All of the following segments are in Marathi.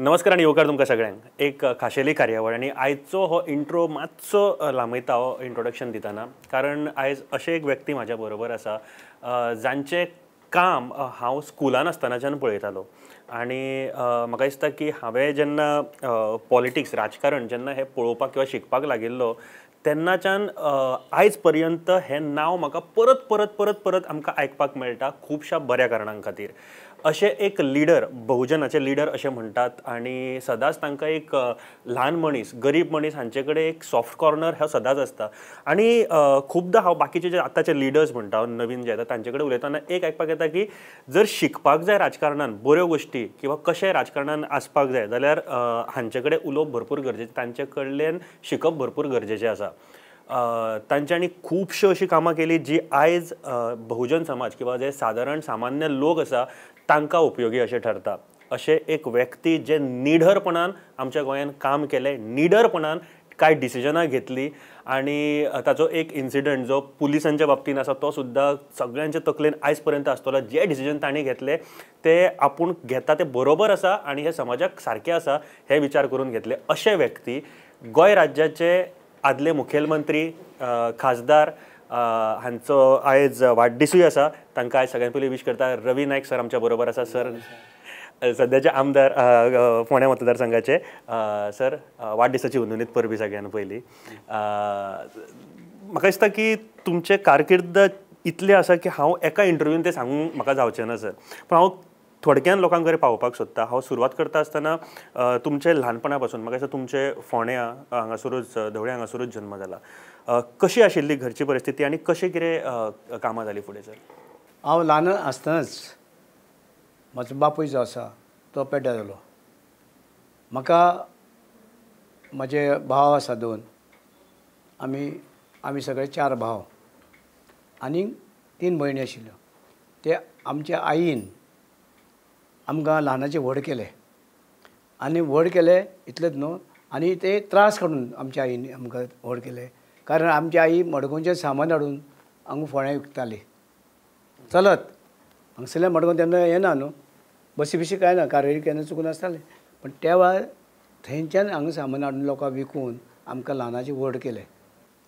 नमस्कार आणि येवकार तुमकां सगळ्यांक एक खाशेली कार्यावळ आणि आयचो हो इंट्रो मातसो लांबयता हो इंट्रोडक्शन दितना कारण आयज अशें एक व्यक्ती म्हाज्या बरोबर आसा जांचें काम हांव स्कुलान आसतनाच्यान पळयतालो आनी म्हाका दिसता की हांवें जेन्ना पॉलिटिक्स राजकारण जेन्ना हें पळोवपाक किंवा शिकपाक लागिल्लो तेन्नाच्यान आयज पर्यंत हें नांव म्हाका परत परत परत परत आमकां आयकपाक मेळटा खुबशा बऱ्या कारणां खातीर अशें एक लिडर बहुजनाचे लिडर अशें म्हणटात आनी सदांच तांकां एक ल्हान मनीस गरीब मनीस हांचे कडेन एक सॉफ्ट कॉर्नर हो सदांच आसता आनी खुबदां हांव बाकीचे जे आतांचे लिडर्स म्हणटा नवीन जे येता तांचे कडेन उलयतना एक आयकपाक येता की जर शिकपाक जाय राजकारणान बऱ्यो गोश्टी किंवा कशें राजकारणान आसपाक जाय जाल्यार हांचे कडेन उलोवप भरपूर गरजेचें तांचे कडल्यान शिकप भरपूर गरजेचें आसा तांच्यांनी खुबश्यो अशीं कामां केली जी आयज बहुजन समाज किंवा जे सादारण सामान्य लोक आसा तांकां उपयोगी अशें ठरता अशें एक व्यक्ती जे निडरपणान आमच्या गोंयान काम केलें निडरपणान कांय डिसिजनां घेतली आनी ताचो एक इन्सिडंट जो पुलिसांच्या बाबतींत आसा तो सुद्दां सगळ्यांच्या तकलेन आयज पर्यंत आसतलो जे डिसिजन तांणी घेतले ते आपूण घेता ते बरोबर आसा आनी हे समाजाक सारकें आसा हे विचार करून घेतले अशे व्यक्ती गोंय राज्याचे आदले मुखेलमंत्री खासदार हांचो आयज वाडदिसूय आसा तांकां आयज सगळ्यान पयलीं विश करता रवी नायक सर आमच्या बरोबर आसा सर सद्याचे आमदार फोंड्या मतदारसंघाचे सर वाडदिसाची उन्ननीत परबी सगळ्यान पयलीं म्हाका दिसता की तुमचे कारकिर्द इतले आसा की हांव एका इंटरव्यून ते सांगूंक म्हाका जावचें ना सर पूण हांव थोडक्यान लोकांक कडेन पावोवपाक सोदता हांव सुरवात करता आसतना तुमचे ल्हानपणा पासून म्हाका दिसता तुमचे फोंड्या हांगासरूच धवळ्या हांगासरूच जल्म जाला कशी आशिल्ली घरची परिस्थिती आनी कशें कितें कामां जाली फुडें सर हांव ल्हान आसतनाच म्हाजो बापूय जो आसा तो पेड्ड्यार जालो म्हाका म्हाजे भाव आसा दोन आमी सगळे 4 भाव आनी 3 भयणी आशिल्ल्यो ते आमच्या आईन आमकां ल्हानाचे व्हड केले आनी व्हड केले इतलेंच न्हू आनी ते त्रास काडून आमच्या आईन आमकां व्हड केले कारण आमची आई मडगांवचें सामान हाडून हांगा फोंड्या विकताली चलत हांगसरल्यान मडगांव तेन्ना येना न्हू बसी बिशी कांय ना कारवारी केन्ना चुकून आसताले पण त्या वेळार थंयच्यान हांगा सामान हाडून लोकांक विकून आमकां ल्हानाचे व्हड केले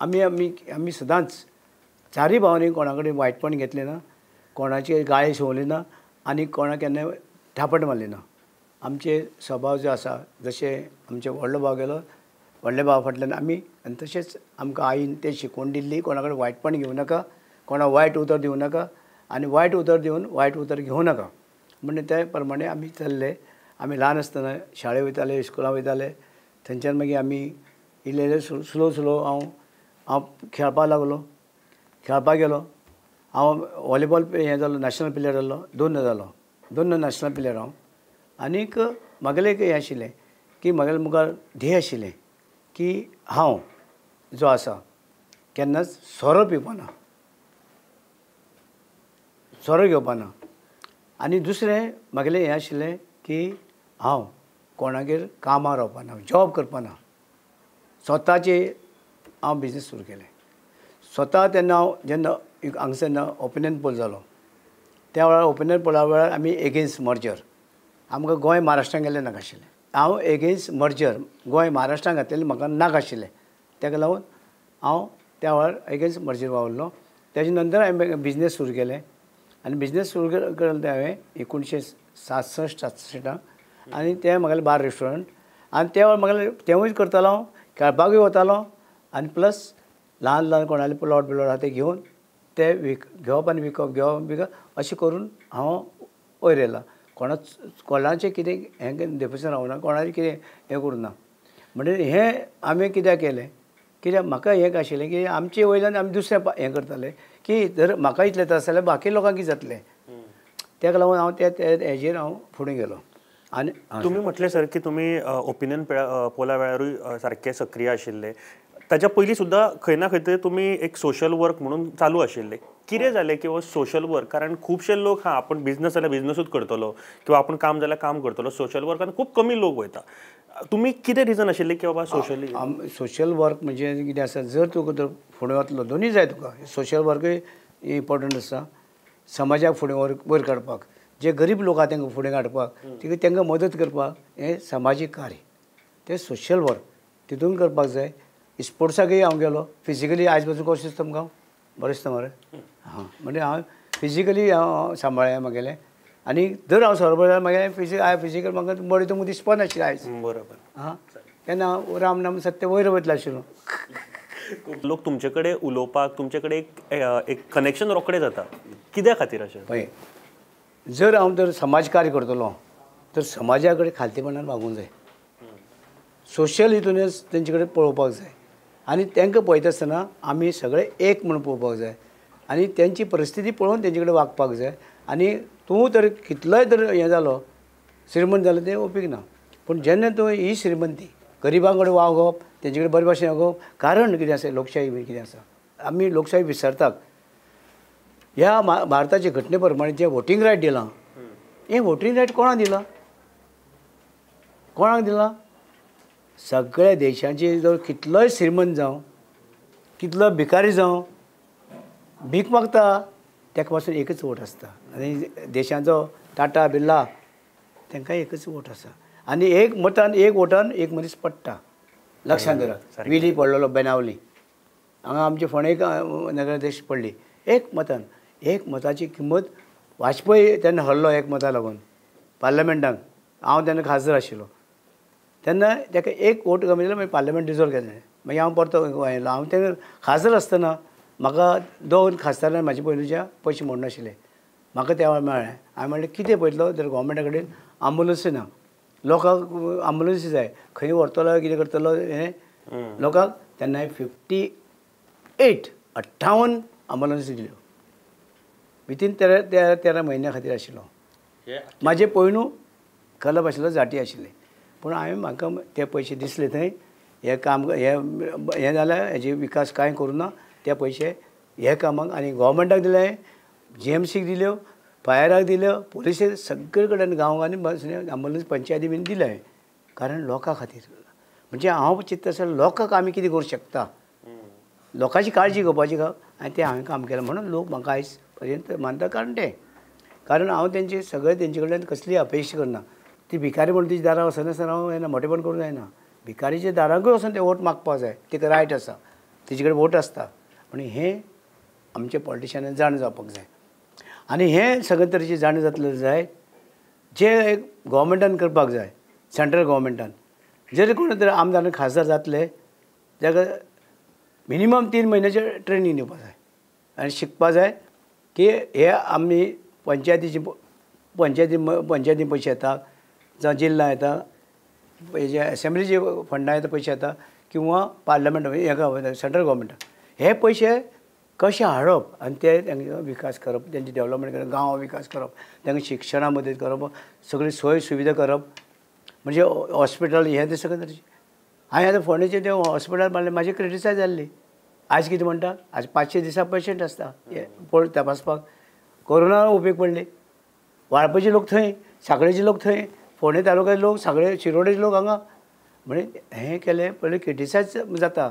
आमी सदांच 4 भावांनी कोणा कडेन वायटपण घेतलें ना कोणाची गाळी शिंवली ना आनी कोणाक केन्ना थापट मारली ना आमचे स्वभाव जो आसा जशे आमचे व्हडलो भाव गेलो व्हडल्या भावा फाटल्यान आमी आनी तशेंच आमकां आईन ते शिकवण दिल्ली कोणा कडेन वायटपण घेवं नाका कोणा वायट उतर दिवं नाका आनी वायट उतर दिवन वायट उतर घेवं नाका म्हणजे ते प्रमाणे आमी चल्ले आमी ल्हान आसतना शाळेक वयताले इस्कुलाक वयताले थंयच्यान मागीर आमी इल्ले स्लो हांव खेळपाक लागलो खेळपाक गेलो हांव वॉलीबॉल हें जालो नॅशनल प्लेयर जालो 2 जालो 2 नॅशनल प्लेयर हांव आनीक म्हागेलें एक हें आशिल्लें की म्हागेलें मुखार ध्येय आशिल्लें की हांव जो आसा केन्नाच सोरो पिवपा ना सोरो घेवपा ना आनी दुसरें म्हागेलें हें आशिल्लें की हांव कोणागेर कामां रावपा ना जॉब करपा ना स्वताचे हांव बिजनस सुरू केलें स्वता तेन्ना हांव जेन्ना हांगसर ओपिनियन पोल जालो त्या वेळार ओपिनियन पोला वेळार आमी एगेन्स्ट मर्जर आमकां गोंय महाराष्ट्रान गेलें नाका आशिल्लें हांव एगेन्स्ट मर्जर गोंय महाराष्ट्रान घातलेलें म्हाका नाका आशिल्लें तेका लागून हांव त्या वेळार एगेन्स्ट मर्जर वावरलो तेजे नंतर हांवें बिजनस सुरू केलें आनी बिजनस सुरू केलें तें हांवें 1967 आनी तें म्हागेलें बार रेस्टॉरंट आनी त्या वेळार म्हागेलें तेंवूय करतालो हांव खेळपाकूय वतालो आनी प्लस ल्हान कोणाले प्लॉट आहा ते घेवन ते घेवप आनी विकप अशें करून हांव वयर येयला कोणाचें कितें हें डिफेशन रावना कोणाचें कितें हें करूं ना म्हणजे हें आमी कित्याक केलें कित्याक म्हाका हें आशिल्लें की आमचे वयल्यान आमी दुसरें हें करताले की जर म्हाका इतलें त्रास जाल्यार बाकी लोकांक कितें जातलें तेका लागून हांव हेजेर हांव फुडें गेलो आनी तुमी म्हटलें सर की तुमी ओपिनियन पोला वेळारूय सारके सक्रीय आशिल्ले ताच्या पयलीं सुद्दां खंय ना खंय तरी तुमी एक सोशल वर्क म्हणून चालू आशिल्ले कितें जालें की हो सोशल वर्क कारण खुबशे लोक आपूण बिजनस जाल्यार बिजनसूच करतलो किंवा आपूण काम जाल्यार काम करतलो सोशल वर्कान खूब कमी लोक वयता तुमी कितें रिजन आशिल्लें की बाबा सोशल वर्क म्हणजे कितें आसा जर तुका फुडें वतलो दोनूय जाय तुका सोशल वर्कूय इम्पॉर्टंट आसा समाजाक फुडें वयर काडपाक जे गरीब लोक आहा तांकां फुडें काडपाक तांकां मदत करपाक हें सामाजीक कार्य तें सोशल वर्क तितून करपाक जाय. स्पोर्ट्साकय हांव गेलो फिजिकली आयज पासून कशें दिसता तुमकां बरें दिसता मरे हां म्हणजे हांव फिजिकली हांव सांबाळ्ळें म्हगेलें आनी जर हांव सोरो जाल्यार मागीर फिजिकल म्हाका बरें तुमकां दिसपा नाशिल्लें आयज बरोबर हां तेन्ना हांव राम नाम सत्य वयर वयतलो आशिल्लो. लोक तुमचे कडेन उलोवपाक तुमचे कडेन एक कनेक्शन रोखडें जाता कित्या खातीर अशें पळय जर हांव जर समाजकार्य करतलो तर समाजा कडेन खालतीपणान वागूंक जाय. सोशल हितूनच तेंचे कडेन पळोवपाक जाय आनी तांकां पळयता आसतना आमी सगळे एक म्हणून पळोवपाक जाय आनी तेंची परिस्थिती पळोवन तेंचे कडेन वागपाक जाय. आनी तूं तर कितलोय तर हें जालो श्रीमंत जालो तें उपेग ना पूण जेन्ना तूं ही श्रीमंती गरिबां कडेन वागप तेंचे कडेन बरे भाशेन वागप कारण कितें आसा लोकशाही कितें आसा आमी लोकशाही विसरतात. ह्या भारताचे घटने प्रमाणे जे वोटींग रायट दिलां हें वोटींग रायट कोणाक दिलां कोणाक दिलां सगळ्या देशाचे जर कितलोय श्रीमंत जावं कितलो भिकारी जावं भीक मागता ताका पासून एकच वोट आसता आनी देशाचो टाटा बिर्ला तांकां एकच वोट आसा आनी एक मतान एक वोटान एक मनीस पडटा. लक्षांत दवरात विली पडलेलो बेनावली हांगा आमचे फोंडे नगराध्यक्ष पडली एक मताची किंमत वाजपेयी तेन्ना हरलो एक मता लागून पार्लमेंटाक हांव तेन्ना खासदार आशिल्लो तेन्ना ताका एक वोट कमी जालो मागीर पार्लमेंट डिजॉल्व केलें मागीर हांव परतो आयलो. हांव तेन्ना खासदार आसतना म्हाका 2 खासदारान म्हाजे पयलींच्या पयशे मोड नाशिल्ले म्हाका त्या वेळार मेळ्ळें. हांवें म्हणलें कितें पळयतलो तर गव्हर्मेंटा कडेन आंबुलन्स ना लोकांक आंबुलन्स जाय खंय व्हरतलो कितें करतलो हें लोकांक तेन्ना 58 आंबुलन्स दिल्यो विथीन 13 म्हयन्या खातीर आशिल्लो. म्हाजें पयलू क्लब आशिल्लो जाटी आशिल्लें पूण हांवें म्हाका ते पयशे दिसले थंय हे काम हें जाल्यार हेजे विकास कांय करूं ना ते पयशे हे कामाक आनी गव्हर्मेंटाक दिले GMCक दिल्यो फायराक दिल्यो पुलिसेक सगळे कडेन गांवांनी आंबुलन्स पंचायती बीन दिले कारण लोकां खातीर म्हणजे हांव चिंतता आसतना लोकांक आमी कितें करूं शकता लोकांची काळजी घेवपाची का आनी तें हांवें काम केलें म्हणून लोक म्हाका आयज पर्यंत मानता कारण हांव तेंचे सगळे तेंचे कडल्यान कसली अपेक्षा करना. ती भिकारी म्हणून तिच्या दारां वचनासतना हांव हें मोटेपण करूंक जायना. भिकारीच्या दारांकूय वचून ते वोट मागपाक जाय तिका रायट आसा तेजे कडेन वोट आसता पूण हें आमच्या पॉलिटिशनान जाण जावपाक जाय आनी हें सगळे तरेची जाण जातलें जाय जे एक गव्हर्मेंटान करपाक जाय सेंट्रल गव्हर्मेंटान जर कोण तरी आमदार खासदार जातले जाका मिनिमम 3 म्हयन्याचें ट्रेनींग दिवपाक जाय आनी शिकपा जाय की हे आमी पंचायती पयशे येता जावं जिल्ला येता हेजे एसेंब्लीचे फंडा येता पयशे येता किंवा पार्लमेंट हेका सेंट्रल गव्हर्मेंटाक हे पयशे कशे हाडप आनी ते तांकां विकास करप तेंचे डेवलपमेंट करप गांव विकास करप तांकां शिक्षणां मदत करप सगळी सोय सुविधा करप म्हणजे हॉस्पिटल हें तें सगळें तरेचें. हांवें आतां फोंडेचें तें हॉस्पिटल बांदलें म्हाजी क्रिटिसायज जाल्ली आयज कितें म्हणटा आयज 500 दिसा पेशंट आसता पळय तपासपाक कोरोना उपेग पडले वाळपयचे लोक थंय सांकळेचे लोक थंय फोंडे तालुक्याचे लोक सगळे शिरोडेचे लोक हांगा म्हणजे हें केलें पयलीं क्रिटिसायज जाता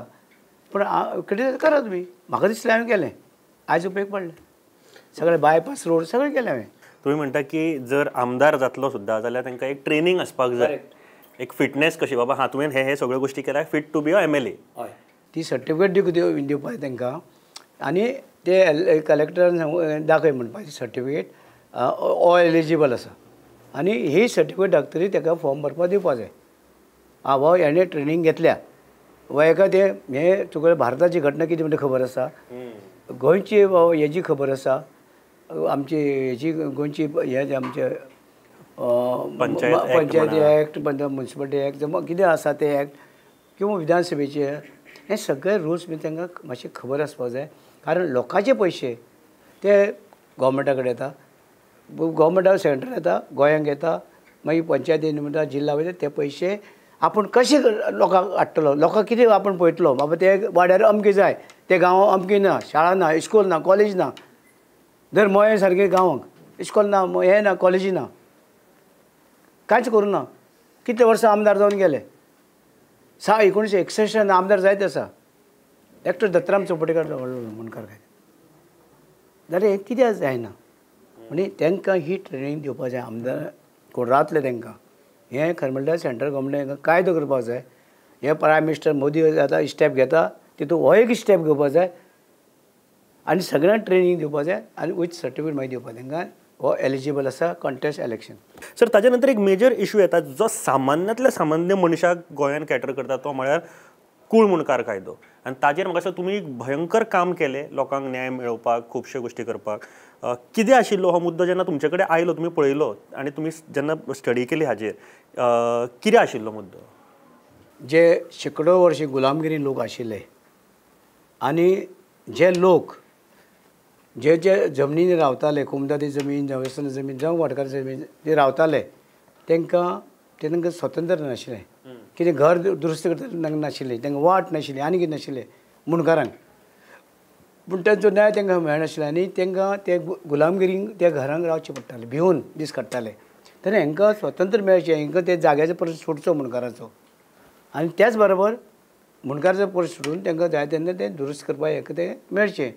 पूण क्रिटिसायज करा तुमी म्हाका दिसलें हांवें केलें आयज उपेग पडलें सगळे बायपास रोड सगळें केलें हांवें. तुम्ही म्हणटा की जर आमदार जातलो सुद्दां जाल्यार तांकां एक ट्रेनींग आसपाक जाय एक फिटनेस कशी बाबा हां तुवें हे सगळ्यो गोश्टी केल्या fit to be a MLA हय ती सर्टिफिकेट दिवपाक तांकां आनी ते कलेक्टरान दाखय म्हणपाची सर्टिफिकेट ऑल एलिजिबल आसा आनी ही सर्टिफिकेट दाखतरी ताका फॉर्म भरपाक दिवपाक जाय. बाबा हेणें ट्रेनींग घेतल्या वा एका ते हे तुका भारताची घटना कितें म्हणटा खबर आसा गोंयची हेजी खबर आसा आमची हेजी गोंयची हे आमचे पंचायती एक्ट म्युन्सिपालिटी एक्ट कितें आसा ते एक्ट किंवा विधानसभेचे हे सगळे रुल्स बी तांकां मातशे खबर आसपाक जाय कारण लोकांचे पयशे ते गव्हर्मेंटा कडेन येता गव्हर्मेंटा सेंटर येता गोंयांक येता मागीर पंचायती म्हणटा जिल्ला वयता ते पयशे आपूण कशे लोकांक हाडटलो लोकांक कितें आपूण पळयतलो बाबा ते वाड्यार अमकें जाय ते गांवांत अमकें ना शाळा ना इस्कॉल ना कॉलेज ना धर मोये सारके गांवांक इस्कॉल ना हें ना कॉलेजी ना कांयच करूं ना कितले वर्सां आमदार जावन गेले 1961 आमदार जायत आसा एकटो दत्तराम चोपटेकार मुणकार काय जाल्यार हें कित्याक जायना आनी तांकां ही ट्रेनींग दिवपाक जाय आमदार कोण रावतले तांकां हें खरें म्हणल्यार सेंट्रल गव्हर्मेंटान हांकां कायदो करपाक जाय हे प्रायम मिनिस्टर मोदी आतां स्टेप घेता तितून हो एक स्टेप घेवपाक जाय आनी सगळ्यांक ट्रेनींग दिवपाक जाय आनी वीथ सर्टिफिकेट मागीर दिवपाक तांकां हो एलिजिबल आसा कॉन्टेस्ट इलेक्शन. सर ताजे नंतर एक मेजर इशू येता जो सामान्यांतल्या सामान्य मनशाक गोंयांत कॅटर करता तो म्हळ्यार कूळ मुणकार कायदो आनी ताजेर म्हाका दिसता तुमी एक भयंकर काम केलें लोकांक न्याय मेळोवपाक खुबश्यो गोश्टी करपाक. कितें आशिल्लो हो मुद्दो जेन्ना तुमचे कडेन आयलो तुमी पळयलो आनी तुमी जेन्ना स्टडी केली हाजेर कितें आशिल्लो मुद्दो? जे शेकडो वर्षी गुलामगिरी लोक आशिल्ले आनी जे लोक जे जे जमनीनी रावताले कुमदादी जमीन वेसन जमीन जावं वाडकार जमीन जे रावताले तांकां स्वतंत्र नाशिल्लें कितें घर दुरुस्त करता तांकां नाशिल्लें तांकां वाट नाशिल्ली आनी कितें नाशिल्लें मुणकारांक पूण तांचो न्याय तांकां मेळनाशिल्लो आनी तांकां ते गुलामगिरीक त्या घरांक रावचें पडटालें भिवून दीस काडटाले तेन्ना हांकां स्वतंत्र मेळचें हांकां ते जाग्याचो परत सुटचो मुणकाराचो आनी त्याच बरोबर मुणकाराचो परत सुटून तांकां जाय तेन्ना तें दुरुस्त करपाक हांकां तें मेळचें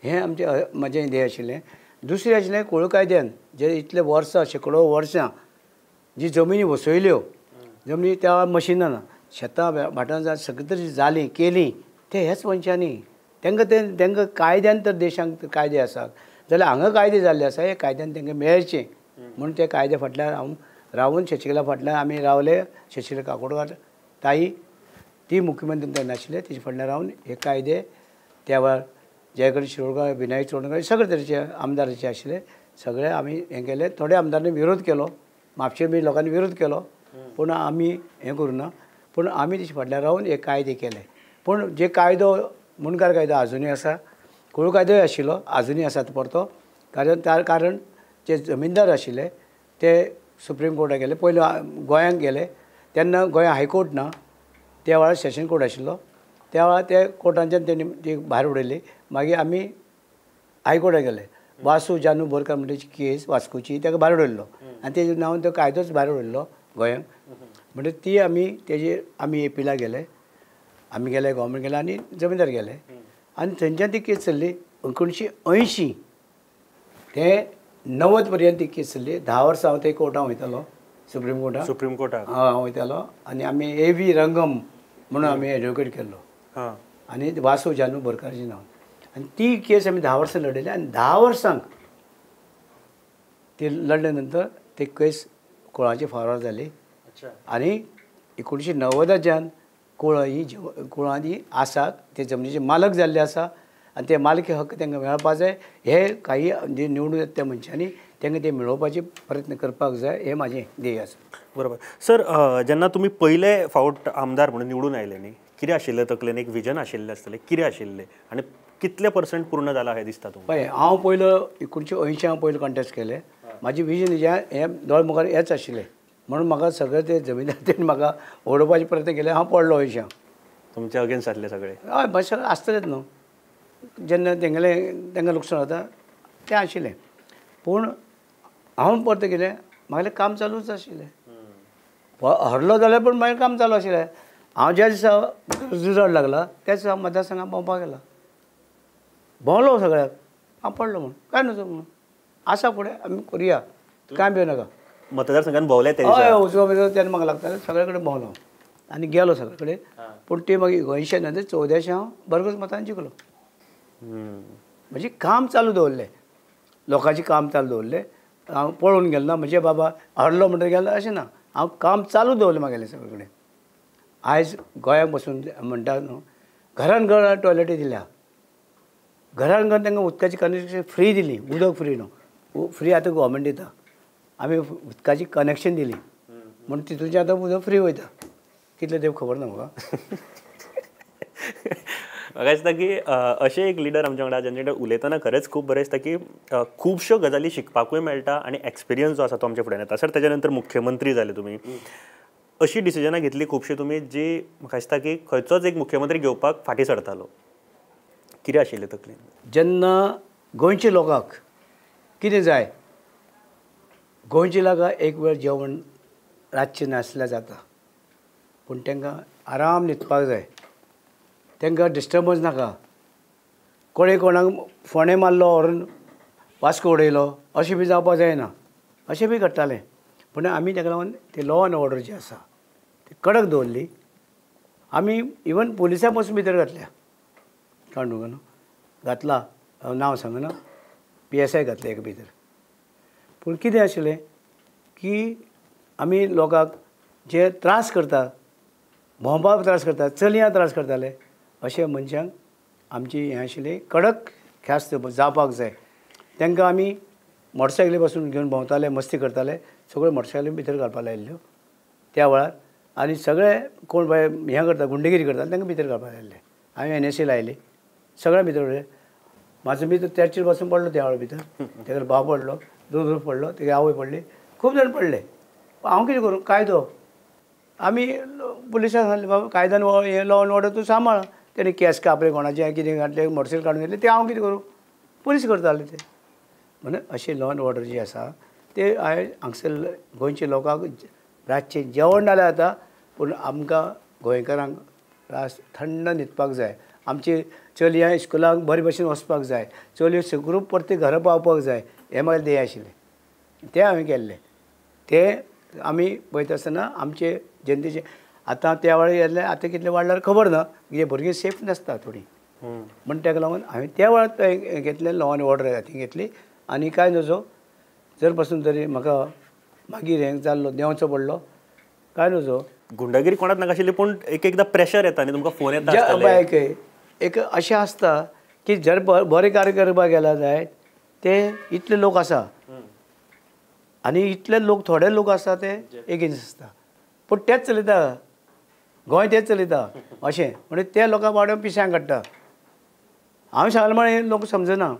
हें म्हजें ध्येय आशिल्लें. दुसरें आशिल्लें कोळू कायद्यान जे इतले वर्सां शेकडो वर्सां जी जमिनी वसयल्यो जमनी त्या मशिनान शेतां भाटां सगळी तरी जालीं केलीं ते हेच मनशांनी तांकां कायद्यान तर देशांक कायदे आसात जाल्यार हांगा कायदे जाल्ले आसा हे कायद्यान तांकां मेळचें म्हणून ते कायदे फाटल्यान रावून शशिकला फाटल्यान आमी रावले. शशिकला काकोडकर ताई ती मुख्यमंत्री तेन्ना आशिल्ले तिचे फाटल्यान रावन हे कायदे त्या वेळार जयगण शिरोडकर विनायक शिरोडकर सगळे तरेचे आमदाराचे आशिल्ले सगळे आमी हें केलें. थोडे आमदारांनी विरोध केलो म्हापशे बी लोकांनी विरोध केलो पूण आमी हें करूं ना पूण आमी तेचे फाटल्यान रावन हे कायदे केले. पूण जे कायदो मुणकार कायदो अजुनूय आसा कोळू कायदोय आशिल्लो अजुनूय आसा परतो कारण जे जमीनदार आशिल्ले ते सुप्रीम कोर्टाक गेले पयलीं गोंयांक गेले तेन्ना गोंया हायकोर्ट ना त्या वेळार सेशन कोर्ट आशिल्लो त्या वेळार ते कोर्टांच्यान तेणी ती भायर उडयली. मागीर आमी हायकोर्टाक गेले वासू जानू बोरकार म्हणटाची केस वास्कोची ताका भायर उडयल्लो आनी तेजे नांवान तो कायदोच भायर उडयल्लो गोंयांक म्हणजे ती आमी एपिलाक गेले आमी गेले गव्हर्मेंट गेले आनी जमीनदार गेले आनी थंयच्यान ती केस चल्ली 1980 ते 90 पर्यंत ती केस चल्ली. 10 वर्सां हांव ते कोर्टाक वयतालो सुप्रीम कोर्टाक हांव वयतालो आनी आमी AV रंगम म्हणून आमी एडवोकेट केल्लो आनी वासू जानू बोरकाराचें नांव आनी ती केस आमी 10 वर्सां लडयली आनी 10 वर्सांक ती लडले नंतर ती केस कुळाची फॉरवर्ड जाली आनी 1990 कुळां ही आसात ते जमनीचे मालक जाल्ले आसा आनी ते मालकी हक्क तांकां मेळपाक जाय हे काही जे निवडून येता त्या मनशांनी तांकां ते मेळोवपाचे प्रयत्न करपाक जाय हे म्हाजें ध्येय आसा. बरोबर. सर जेन्ना तुमी पयले फावट आमदार म्हणून निवडून आयले न्ही कितें आशिल्लें तकलेन एक विजन आशिल्लें आसतलें कितें आशिल्लें आनी कितले % पूर्ण जाला हें दिसता तुमकां? पळय हांव पयलो 1980 हांव पयलो कॉन्टेस्ट केलें म्हाजें विजन हें दोळ मुखार हेंच आशिल्लें म्हणून म्हाका सगळे ते जमीनदार तेणी म्हाका ओडोवपाचे प्रयत्न केले हांव पडलो 80 तुमच्या अगेन्स्ट जातले सगळे? हय मातशें आसतलेच न्हू जेन्ना तांकां लुकसाण जाता तें आशिल्लें पूण हांव परतें केलें म्हागेलें काम चालूच आशिल्लें हरलो जाल्यार पूण मागीर काम चालू आशिल्लें. हांव ज्या दिसा रिजल्ट लागला त्या दिसा हांव मतदारसंघात भोंवपाक गेला भोंवलो सगळ्याक हांव पडलो म्हणून काय नजो म्हणून आसा फुडें आमी करुया काय भिवू नाका. मतदारसंघात भोंवले ते? हय तेन्ना म्हाका लागतालें सगळे कडेन भोंवलो आनी गेलो सगळे कडेन पूण ते मागीर 80 नंतर 14 हांव भरघोस मतान जिखलो. म्हणजे काम चालू दवरलें लोकांचें काम चालू दवरलें हांव पळोवन गेलो ना म्हणजे बाबा हरलो म्हणटकीर गेलो अशें ना हांव काम चालू दवरलें म्हागेलें सगळे कडेन. आयज गोंयांत बसून म्हणटा न्हू घरान घर टॉयलेटी दिल्या घरान घर तांकां उदकाची कनेक्शन फ्री दिली उदक फ्री न्हू फ्री आतां गव्हर्मेंट दिता आमी उदकाची कनेक्शन दिली म्हणून तितूनचें आतां उदक फ्री वयता कितलें तें खबर ना म्हाका. म्हाका दिसता की अशें एक लिडर आमच्या वांगडा जेंचे कडेन उलयतना खरेंच खूब बरें दिसता की खुबश्यो गजाली शिकपाकूय मेळटा आनी एक्सपिरियन्स जो आसा तो आमच्या फुड्यान येता. सर तेच्या नंतर मुख्यमंत्री जाले तुमी अशी डिसिजनां घेतली खुबशी तुमी जी म्हाका दिसता की खंयचोच एक मुख्यमंत्री घेवपाक फाटीं सरतालो कितें आशिल्लें तकलेन? जेन्ना गोंयच्या लोकांक कितें जाय गोंयच्या लोकांक एक वेळ जेवण रातचें नासल्यार जाता पूण तांकां आराम न्हिदपाक जाय तांकां डिस्टर्बन्स नाका कोणें कोणाक फोंडे मारलो व्हरून वास्को उडयलो अशें बी जावपाक जायना, अशें बी घडटालें. पूण आमी ताका लागून ती लॉ एंड ऑर्डर जी आसा ती कडक दवरली. आमी इवन पुलिसां पासून भितर घातल्या, कळ्ळें न्हू, घातला, नांव सांगना, PSI घातले एक भितर. पूण कितें आशिल्लें की आमी लोकांक जे त्रास करता, भोंवपाक त्रास करता, चलयांक त्रास करताले, अशे मनशांक आमची हें आशिल्ली कडक ख्यास्त जावपाक जाय. तांकां आमी मोटरसायकली पासून घेवन भोंवताले, मस्ती करताले, सगळ्यो मोटरसायकली भितर घालपाक लायिल्ल्यो त्या वेळार. आनी सगळे कोण बाय हें करता, गुंडेगिरी करताले तांकां भितर घालपाक लायिल्ले. हांवें NSA लायली, सगळ्या भितर उडयलें. म्हाजो मित्र त्याचेर पासून पडलो त्या वेळा भितर, तेका भाव पडलो, दोन पडलो, तेगे आवय पडली, खूब जाण पडले. हांव कितें करूं, कायदो आमी पुलिसांक सांगलें बाबा कायद्यान हें लॉ एंड ऑर्डर तूं सांबाळ. तेणी केस कापले कोणाचें कितें घातलें, मोटरसायकल काडून घेतलें, तें हांव कितें करूं, पुलीस करताले ते. म्हणून अशें लॉ एंड ऑर्डर जी आसा ते हांगसर गोंयच्या लोकांक रातचें जेवण जाल्यार जाता, पूण आमकां गोंयकारांक रात थंड न्हिदपाक जाय. आमची चलयां इस्कुलाक बरे भशेन वचपाक जाय, चलयो सुखरूप परती घरा पावपाक जाय, हें म्हाजें ध्येय आशिल्लें. तें हांवें केल्लें. तें आमी पळयता आसतना आमचे जनतेचे आतां त्या वेळार येयल्लें, आतां कितलें वाडल्यार खबर ना, कितें भुरगीं सेफ नासता थोडीं. म्हण ताका लागून हांवें त्या वेळार हें घेतलें, लॉ एंड ऑर्डर हातीन घेतली. आनी काय नजो जर पासून तरी म्हाका मागीर हें जाल्लो देंवचो पडलो, काय नजो गुंडागिरी कोणाक नाशिल्ली, पूण एक एकदां प्रेशर येता न्ही, तुमकां फोन येता. एक अशें आसता की जर बरें कार्य करपाक गेला जाय ते इतले लोक आसा आनी इतले लोक थोडे लोक आसा ते एगेन्स्ट आसता, पूण तेच चलयता, गोंय तेच चलयता अशें. म्हणजे ते लोकांक वाडोवन पिश्यांक काडटा. हांवें सांगलें म्हण हे लोक समजना.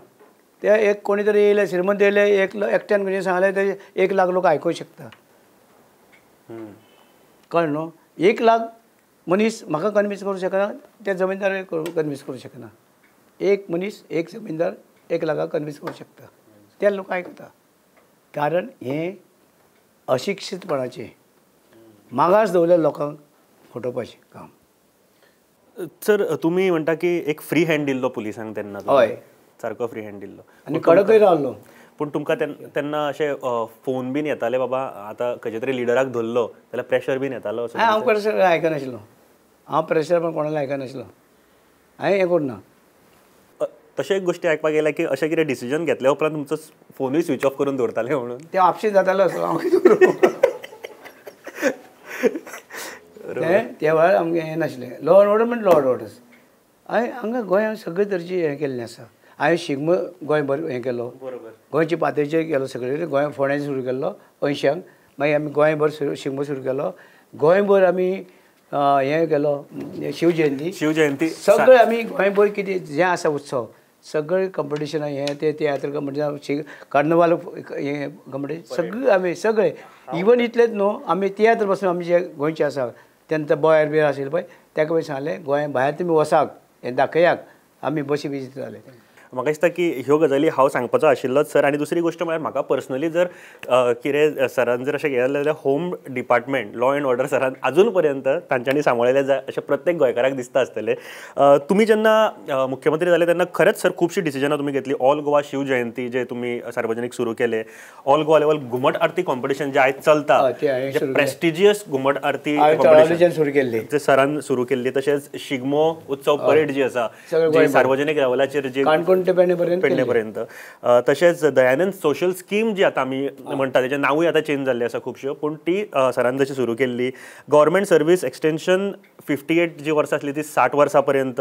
ते एक कोणी तरी येयले, श्रीमंत येयले, एकट्यान खंय सांगलें ते 1 लाख लोक आयकूंक शकता. कळ्ळें न्हू. 1 लाख मनीस म्हाका कन्वीन्स करूं शकना, त्या जमीनदार कन्वीन्स करूं शकना. एक मनीस, एक जमीनदार 1 लाखाक कन्वीन्स करूं शकता, ते लोक आयकता. कारण हें अशिक्षीतपणाचें मागास दवरलेल्या लोकांक फटोवपाचें काम. सर तुमी म्हणटा की एक फ्री हँड दिल्लो पुलिसांक तेन्ना. हय, सारको फ्री हँड दिल्लो आनी कडकय रावल्लो. पूण तुमकां तेन्ना अशे फोन बीन येताले बाबा आतां खंयच्या तरी लिडराक धरलो जाल्यार प्रेशर बीन येतालो? हांव प्रेशर आयकनाशिल्लो. हांव प्रेशर पण कोणाला आयकनाशिल्लो. हांवें हें करूं ना. तशें एक गोश्टी आयकपाक गेल्या की अशें कितें डिसिजन घेतल्या उपरांत तुमचो फोनूय स्विच ऑफ करून दवरताले म्हणून? ते आपशीच जातालो असो. हांव कितें करूं. त्या वेळार आमगे हें नाशिल्लें. लॉ एंड ऑर्डर म्हणजे लॉ एंड ऑर्डर्स. हांगा गोंयांत सगळे तरेची हें केल्लें आसा. हांवें शिगमो गोंयभर हें केलो, गोंयचे पातळीचेर केलो सगळे. गोंय फोंड्यान सुरू केल्लो 80क. मागीर आमी गोंयभर शिगमो सुरू केलो. गोंयभर आमी हें केलो शिवजयंती. सगळे आमी गोंयभर कितें जें आसा उत्सव सगळे कंपिटिशनां हें तें तियात्र कंपिटिशन, कार्नवाल हें कंपिटिशन सगळे आमी सगळे इवन इतलेंच न्हू, आमी तियात्र पासून आमी जे गोंयचे आसा तेन्ना बॉयर बी आशिल्ले पळय ताका पळय सांगलें गोंय भायर तुमी वसाक हें दाखयाक आमी बशी बी दिताले. म्हाका दिसता की ह्यो गजाली हांव सांगपाचो आशिल्लोच सर. आनी दुसरी गोश्ट म्हळ्यार म्हाका पर्सनली जर कितें सरान जर अशें गेलें जाल्यार home department law end order सरान आजून पर्यंत तांच्यांनी सांबाळिल्लें जाय अशें प्रत्येक गोंयकाराक दिसता आसतलें. तुमी जेन्ना मुख्यमंत्री जाले तेन्ना खरेंच सर खुबशीं डिसिजनां तुमी घेतली. ऑल गोवा शिवजयंती जे तुमी सार्वजनीक सुरू केले, ऑल गोवा लेवल घुमट आरती कॉम्पिटिशन जे आयज चलता, प्रेस्टिजियस घुमट आरती कॉम्पिटिशन सुरू केल्ली जे सरान सुरू केल्ली. तशेंच शिगमो उत्सव परेड जी आसा सार्वजनीक लेवलाचेर जी पेडणेपर्यंत, तशेंच दयानंद सोशल स्कीम जी आतां आमी म्हणटा तेजें नांवूय आतां चेंज जाल्लें आसा खुबश्यो, पूण ती सरान जशी सुरू केल्ली. गव्हर्मेंट सर्वीस एक्सटेन्शन 58 जी वर्सां आसली ती 60 वर्सां पर्यंत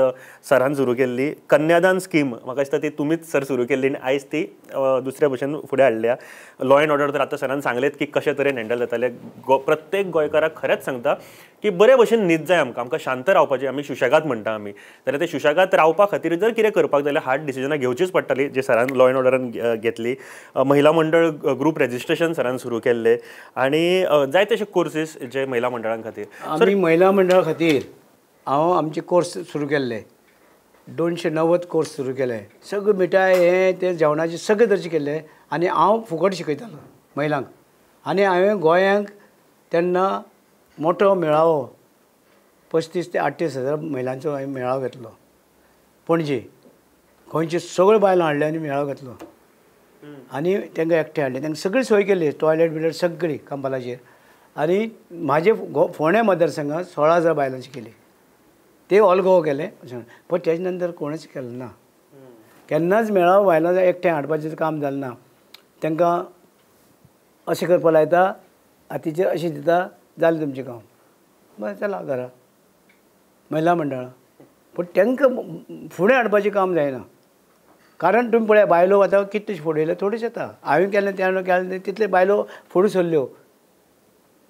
सरान सुरू केल्ली. कन्यादान स्कीम म्हाका दिसता ती तुमीच सर सुरू केल्ली आनी आयज ती दुसऱ्या भशेन फुडें हाडल्या. लॉ एंड ऑर्डर तर आतां सरान सांगलेत की कशे तरेन हँडल जाताले. प्रत्येक गोंयकाराक खरेंच सांगता की बरे भशेन न्हीद जाय आमकां शांत रावपाचें. आमी सुशेगाद म्हणटा आमी, जाल्यार ते सुशेगाद रावपा खातीर जर कितें करपाक जाल्यार हार्ड डिसिजनां घेवचीच पडटाली जे सरान लॉ एंड ऑर्डरान घेतली. महिला मंडळ ग्रुप रेजिस्ट्रेशन सरान सुरू केल्लें आनी जायते अशे कोर्सीस जे महिला मंडळां खातीर. आमी महिला मंडळा खातीर हांव आमचे कोर्स सुरू केल्ले. 290 कोर्स सुरू केले. सगळे मिठाय हें तें जेवणाचें सगळे तरेचे केल्ले आनी हांव फुकट शिकयतालो महिलांक. आनी हांवें गोंयांक तेन्ना मोठो मेळावो 35 ते 38 हजार महिलांचो हांवें मेळावो घेतलो पणजे. गोंयचे सगळे बायलां हाडले आनी मेळावो घेतलो. आनी तांकां एकठांय हाडलें, तांकां सगळी सोय केली, टॉयलेट बिलेट सगळी कंपालाचेर. आनी म्हाजे फोंड्या मतदारसंघात 16,000 बायलांची केली. ते ऑल गोवा केले. पण तेजे नंतर कोणेच केलें ना. केन्नाच मेळावो बायलां एकठांय हाडपाचें काम जालें ना. तांकां अशें करपा लायता, हातीचेर अशें दिता, जालें तुमचें काम, बरें चला घरा महिला मंडळां. पूण तांकां फुडें हाडपाचें काम जायना. कारण तुमी पळया बायलो आतां कितले फुडें येयले थोडेच येता. हांवें केलें तेणें केलें तितले बायलो फुडें सरल्यो.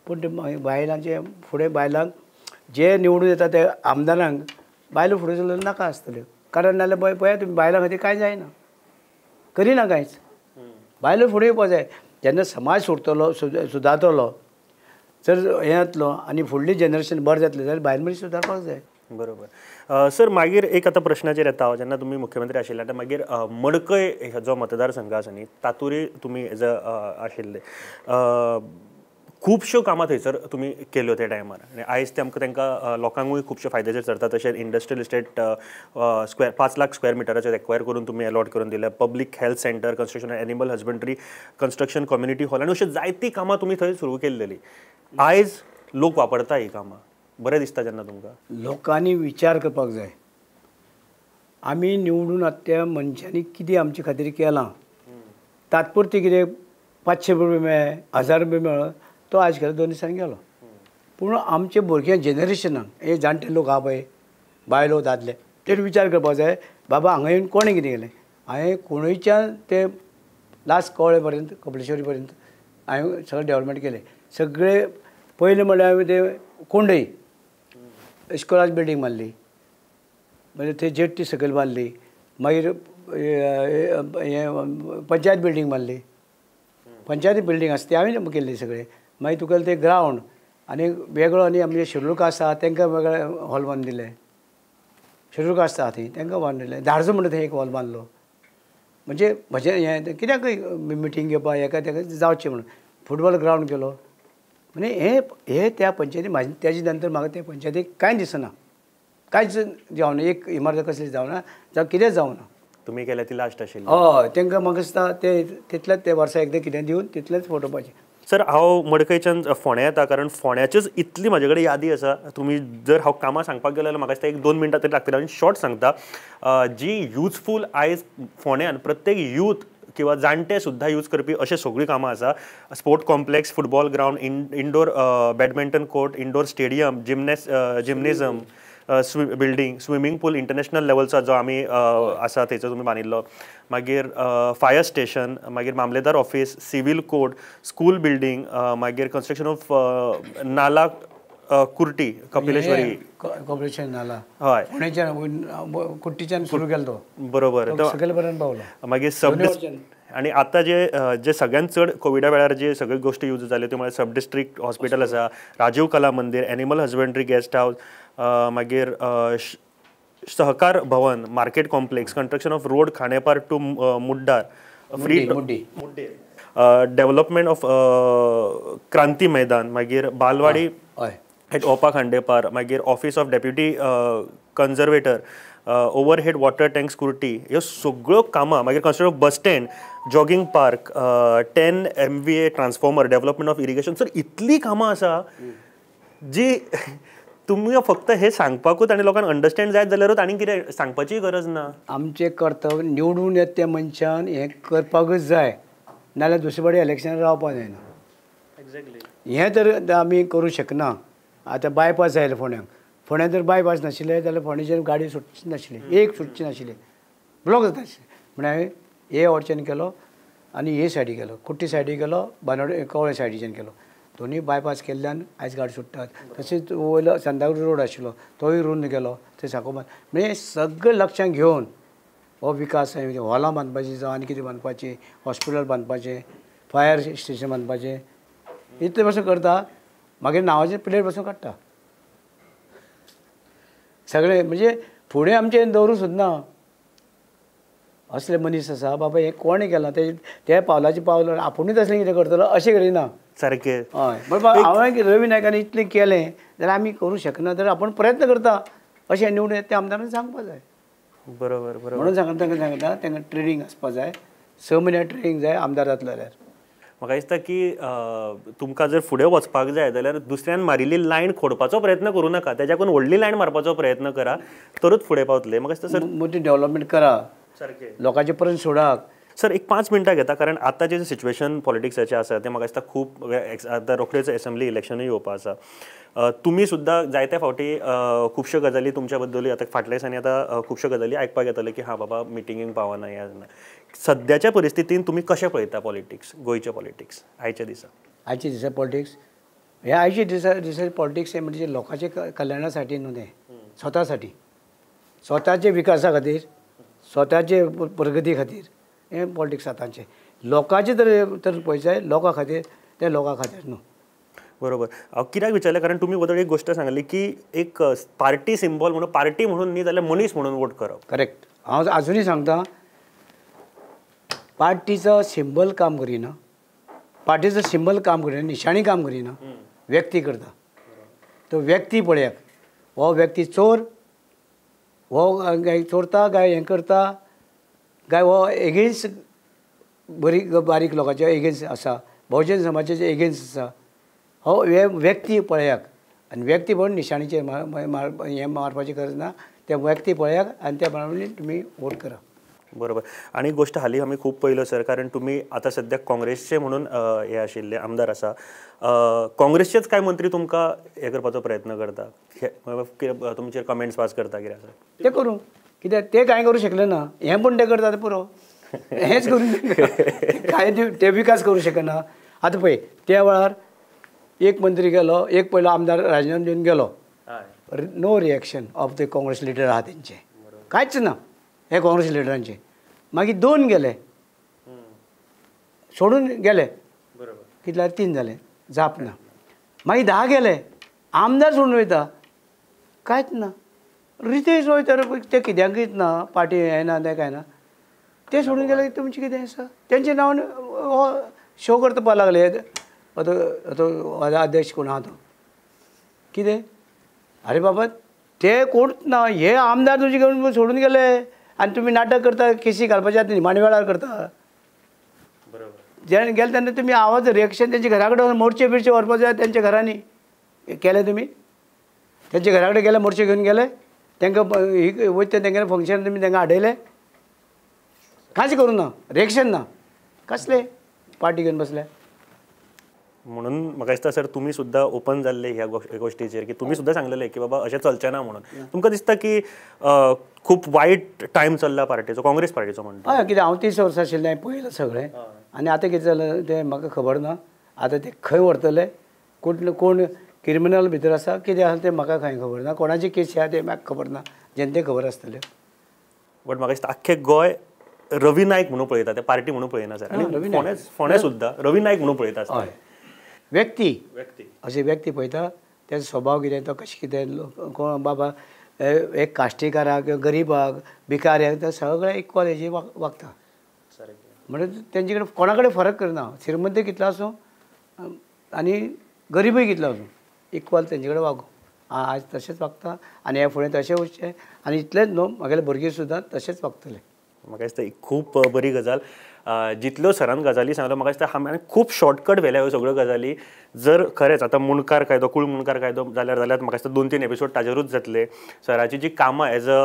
पूण ते बायलांचे फुडें बायलांक जे निवडून येता ते आमदारांक बायलो फुडें सरल्यो नाका आसतल्यो. कारण नाजाल्यार पळया तुमी बायलां खातीर कांय जायना, करिना कांयच. बायलो फुडें येवपा जाय. जेन्ना समाज सुटतलो सुदारतलो, जर हें जातलो आनी फुडलीं जनरेशन बरें जातलें जाल्यार बायल मनीस सुदारपाक जाय. बरोबर. सर मागीर एक आतां प्रश्नाचेर येता, जेन्ना तुमी मुख्यमंत्री आशिल्ले आतां मागीर मडकय जो मतदारसंघ आसा न्ही तातूंय तुमी एज आशिल्ले, खुबश्यो कामां थंयसर तुमी केल्यो त्या टायमार. आनी आयज तांकां लोकांकूय खुबशे फायद्याचेर ठरतात. तशेंच इंडस्ट्रियल इस्टेट 5 लाख स्क्वेअर मिटराचेर एक्वायर करून तुमी अलॉट करून दिले. Public health centre construction, animal husbandry construction, community hall, आनी अशी जायतीं कामां तुमी थंय सुरू केल्लेली. आयज लोक वापरता ही कामां. बरें दिसता जेन्ना तुमकां? लोकांनी विचार करपाक जाय. आमी निवडून त्या मनशांनी कितें आमचे खातीर केलां. तात्पुरती कितें 500 रुपया मेळ्ळे, 1000 रुपया मेळ्ळो, तो आयज केलो 2 दिसांनी गेलो. पूण आमचे भुरग्या जनरेशनाक हे जाणटे लोक आहा पळय, बायलो दादले, ते विचार करपाक जाय, बाबा हांगा येवन कोणें कितें केलें. हांवें कुणयच्यान ते लास्ट कवळे पर्यंत, कपलेश्वरी पर्यंत हांवें सगळें डेवलपमेंट केलें. सगळे पयलीं म्हणल्यार हांवें ते कोंडय इस्कोलाची बिल्डींग बांदली, मागीर थंय जेट्टी सकयल बांदली, मागीर हें पंचायत बिल्डींग बांदली. पंचायती बिल्डींग आसा ती हांवें केल्ली सगळें. मागीर तुगेलें ते ग्रावंड आनी वेगळो आनी आमचे शेड्यूल कास्ट आसा तांकां वेगळे हॉल बांदून दिले. शेड्यूल कास्ट आसा थंय तांकां बांदून दिले. धाडचो म्हणटा थंय एक हॉल बांदलो. म्हणजे म्हजें हें कित्याकय मिटींग घेवपा हेका तेका जावचें म्हणून फुटबॉल ग्रावंड केलो. म्हणजे हे त्या पंचायती म्हाजे तेजे नंतर म्हाका त्या पंचायतीक कांय दिसना, कांयच जावना. एक इमारत कसली जावना, जावं कितेंच जावना. तुमी केल्या ती लास्ट आशिल्ली. हय, तांकां म्हाका दिसता ते तितलेंच ते वर्सा एकदां कितें दिवन तितलेंच फोटोवपाचें. सर हांव मडकयच्यान फोंड्या येता, कारण फोंड्याच्योच इतली म्हाजे कडेन यादी आसा. तुमी जर हांव कामां सांगपाक गेलो जाल्यार म्हाका दिसता 1-2 मिनटां तरी लागतली. हांव शॉर्ट सांगता. जी युजफूल आयज फोंड्यान प्रत्येक यूथ किंवा जाणटे सुद्दां यूज करपी अशें सगळीं कामां आसा. Sport complex, football ground, indoor badminton court, indoor stadium, gymnasium, building, swimming pool international लेवलचा जो आमी आसा थंयचो तुमी बांदिल्लो. मागीर फायर स्टेशन, मागीर मामलेदार office, civil court, school building, मागीर कन्स्ट्रक्शन ऑफ नाला कुर्टी कपिलेश्वरी कॉर्पोरेशन नाला, हय कुट्टीच्यान सुरू केलो तो. बरोबर. सकयल पर्यंत पावलो. मागीर सब आनी आतां जे सगळ्यांत चड कोविडा वेळार जे सगळे गोश्टी यूज जाल्यो त्यो म्हळ्यार सब डिस्ट्रिक्ट हॉस्पिटल आसा, राजीव कला मंदिर, एनिमल हजबंड्री गेस्ट हावस, मागीर Sahakar Bhavan, market complex, construction of road Khandepar to Muddar, free development of Kranti Maidan, मागीर बालवाडी एट ओपा खांडेपार, मागीर office of deputy conservator, overhead water tank स्कुर्टी, ह्यो सगळ्यो कामां. मागीर construction of bus stand, jogging park, 10 MVA transformer, development of irrigation. Sir इतली कामां आसा जी तुम्ही फक्त हे सांगपाकूच आनी लोकांक अंडरस्टँड जायत जाल्यारूच आनी कितें सांगपाची गरज ना. आमचें कर्तव्य निवडून येता त्या मनशान हें करपाकूच जाय, नाल्यार दुसरे कडेन इलेक्शनाक रावपाक जायना. एक्झॅक्टली हें तर आमी करूं शकना. आतां बायपास आयले फोंड्यान जर बायपास नाशिल्ले जाल्यार फोंड्याचेर गाडी सुटची नाशिल्ली, एक सुटची नाशिल्ली, ब्लॉक जाता आशिल्ले. म्हणून हांवें हे वॉर्चान केलो आनी हे सायडीक केलो, कुट्टी सायडीक केलो, बानोडे कवळे सायडीच्यान केलो. दोनी बायपास केल्ल्यान आयज गाडी सुट्टात. तशेंच वयलो सांताक्रूज रोड आशिल्लो तोय रुंद केलो, थंय साकोबान. म्हणजे सगळें लक्षांत घेवन हो विकास हॉलां बांदपाची जावं आनी कितें बांदपाचें, हॉस्पिटल बांदपाचें, फायर स्टेशन बांदपाचें, इतलें पासून करता. मागीर नांवाचें प्लेट पासून काडटा सगळें. म्हणजे फुडें आमचें दवरूं सुद्दां असले मनीस आसा बाबा हें कोणें केलां ते पावलाचें पावलो आपुणूच असलें कितें करतलो अशें करिना सारकें. हय बाबा हांवें रवी नायकान इतलें केलें जाल्यार आमी करूं शकना, जाल्यार आपूण प्रयत्न करता अशें निवडून येता तें आमदारान सांगपा जाय. बरोबर बरोबर. म्हणून सांगता तांकां ट्रेनींग आसपा जाय, 6 म्हयने ट्रेनिंग जाय आमदार जातलो जाल्यार. म्हाका दिसता की तुमकां जर फुडें वचपाक जाय जाल्यार दुसऱ्यान मारिल्ली लायन खोडपाचो प्रयत्न करूं नाका, तेज्याकून व्हडली लायन मारपाचो प्रयत्न करा, तरूच फुडें पावतले. म्हाका दिसता सर मोठी डेव्हलपमेंट करा, सारकें लोकांचे पर्यंत सोडाक. सर एक 5 मिनटां घेता, कारण आतांचें जे सिच्युएशन पॉलिटिक्साचें आसा तें म्हाका दिसता खूब आतां रोखडेच असेंब्ली इलेक्शनूय येवपा आसा. तुमी सुद्दां जायत्या फावटी खुबश्यो गजाली तुमच्या बद्दलूय आतां फाटल्या दिसांनी आतां खुबश्यो गजाली आयकपाक येतले की हां बाबा मिटिंगेक पावना हें ना. सद्याच्या परिस्थितीन तुमी कशें पळयता पॉलिटिक्स, गोंयचें पॉलिटिक्स आयच्या दिसा? आयचे दिसा पॉलिटिक्स हे आयचे दिसा पॉलिटिक्स हे म्हणजे लोकांच्या कल्याणासाठी न्हू, तें स्वतासाठी, स्वताचे विकासा खातीर, स्वताचे प्रगती खातीर हें पॉलिटिक्स आतांचें. लोकांचे तर पळयत लोकां खातीर, ते लोकां खातीर न्हू. बरोबर. हांव कित्याक विचारलें, कारण तुमी बद्दल एक गोश्ट सांगली की एक पार्टी सिंबल म्हणून, पार्टी म्हणून न्ही जाल्यार मनीस म्हणून वोट करप. करेक्ट. हांव आजुनूय सांगता, पार्टीचो सिंबल काम करिना, पार्टीचो सिंबल काम करिना, निशाणी काम करिना, व्यक्ती करता. तो व्यक्ती पळयात, हो व्यक्ती चोर, हो काय चोरता काय हें करता काय, हो एगेन्स्ट बारीक लोकांच्या एगेन्स्ट आसा, बहुजन समाजाच्या एगेन्स्ट आसा. हो व्यक्ती पळयाक, आनी व्यक्ती पळोवन निशाणीचे हें मारपाची गरज ना. ते व्यक्ती पळयाक आनी त्या प्रमाणे तुमी वोट करा. बरोबर. आणि गोश्ट हालीं आमी खूब पळयलो सर, कारण तुमी आतां सद्याक काँग्रेसचे म्हणून हे आशिल्ले आमदार आसा. काँग्रेसचेच कांय मंत्री तुमकां हे करपाचो प्रयत्न करता, तुमचेर कमेंट्स पास करता, कितें आसा ते करूं, कित्याक ते कांय करूं शकले ना, हें पूण ते करता पुरो, हेंच करून कांय ते विकास करूं शकना. आतां पळय त्या वेळार एक मंत्री गेलो, एक पयलो आमदार राजिनामा दिवन गेलो, no reaction of the Congress leader आहा तेंचे, कांयच ना हे काँग्रेस लिडरांचे. मागीर 2 गेले, सोडून गेले, कितल्यार 3 जाले, जाप ना. मागीर 10 गेले, आमदार सोडून वयता, कांयच ना. रितेश वयता ते कित्याकूच ना, पार्टी हें ना तें कांय ना, ते सोडून गेले. तुमचें कितें आसा, तेंचे नांवान शो करपा लागले. अध्यक्ष कोण आहा तो, कितें अरे बाबा ते कोण ना, हे आमदार तुजे घेवन सोडून गेले आनी तुमी नाटक करता, केसी घालपाचे आतां निमाणे वेळार करता. जे गेले तेन्ना तुमी आवाज रिएक्शन तेंच्या घरा कडेन मोर्चे बिर्चे व्हरपाक जाय, तेंच्या घरांनी केले तुमी, तेंच्या घरा कडेन गेले, मोर्चे घेवन गेले, तांकां वयता तेंगेले फंक्शन तुमी तांकां आडयले, कांयच करूं ना, रिएक्शन ना, कसले पार्टी घेवन बसले. म्हणून म्हाका दिसता सर तुमी सुद्दां ओपन जाल्ले ह्या गोश्टीचेर, की तुमी सुद्दां सांगलेले की बाबा अशें चलचें ना म्हणून. तुमकां दिसता की खूब वायट टायम चल्ला पार्टीचो, काँग्रेस पार्टीचो म्हणटा? हय, कित्याक हांव 30 वर्सां आशिल्लें, हांवें पळयलां सगळें. आनी आतां कितें जालें तें म्हाका खबर ना. आतां ते खंय व्हरतले, कोण क्रिमिनल भितर आसा, कितें आसा तें म्हाका कांय खबर ना. कोणाची केस आहा तें म्हाका खबर ना, जनतेक खबर आसतलें. बट म्हाका दिसता आख्खें गोंय रवी नायक म्हणून पळयता, ते पार्टी म्हणून पळयना सर. आनी फोंड्या सुद्दां रवी नायक म्हणून पळयता. हय, व्यक्ती अशे व्यक्ती पळयता, तेजो स्वभाव कितें, तो कशें कितें, कोण बाबा एक काश्टीकाराक, गरिबाक, भिकाऱ्याक, ते सगळे इक्वल हेजी वागता. म्हणजे तेंचे कडेन कोणा कडेन फरक करना, श्रीमंत कितलो आसूं आनी गरीबूय कितलो आसूं, इक्वल तेंचे कडेन वागो. आज तशेंच वागता आनी हे फुडें तशें वचचें. आनी इतलेंच न्हू, म्हागेले भुरगीं सुद्दां तशेंच वागतले. म्हाका दिसता ही खूब बरी गजाल. जितल्यो सरान गजाली सांगल्यो म्हाका दिसता हांवें खूब शॉर्टकट व्हेल्या ह्यो सगळ्यो गजाली. जर खरेंच आतां मुणकार कायदो, कूळ मुणकार कायदो जाल्यार म्हाका दिसता 2-3 एपिसोड ताजेरूच जातले. सराची जी कामां एज अ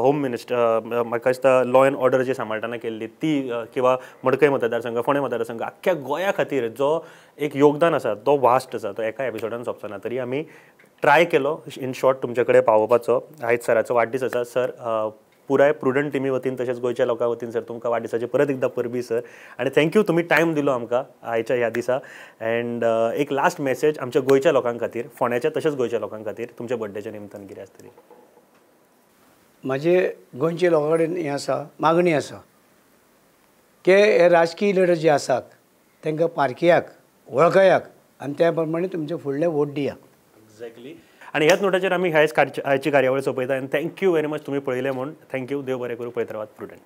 होम मिनिस्टर, म्हाका दिसता लॉ एंड ऑर्डर जी सांबाळटना केल्ली ती, किंवा मडकय मतदारसंघ, फोंडे मतदारसंघ, आख्ख्या गोंया खातीर जो एक योगदान आसा तो वास्ट आसा, तो एका एपिसोडान सोंपचना. तरी आमी ट्राय केलो इन शॉर्ट तुमचे कडेन पावोवपाचो. आयज सराचो वाडदीस आसा. सर पुराय प्रुडंट टिमी वतीन तशेंच गोंयच्या लोकां वतीन सर तुमकां वाडदिसाचे परत एकदां परबी सर. आनी थँक्यू, तुमी टायम दिलो आमकां आयच्या ह्या दिसा. एंड एक लास्ट मॅसेज आमच्या गोंयच्या लोकां खातीर, फोंड्याच्या तशेंच गोंयच्या लोकां खातीर तुमच्या बर्थडेच्या निमतान कितें आसतली? म्हाजे गोंयच्या लोकां कडेन हें आसा, मागणी आसा की हे राजकीय लिडर जे आसात तांकां पारखियाक, वळखयाक आनी त्या प्रमाणे तुमचे फुडले वोट दियात. एक्झॅक्टली. आणि ह्याच नोटाचेर आमी आयची कार्यावळ सोंपयता. आनी थँक्यू व्हेरी मच तुमी पळयलें म्हूण. थँक्यू. देव बरें करूं. पळयत रावात प्रुडंट.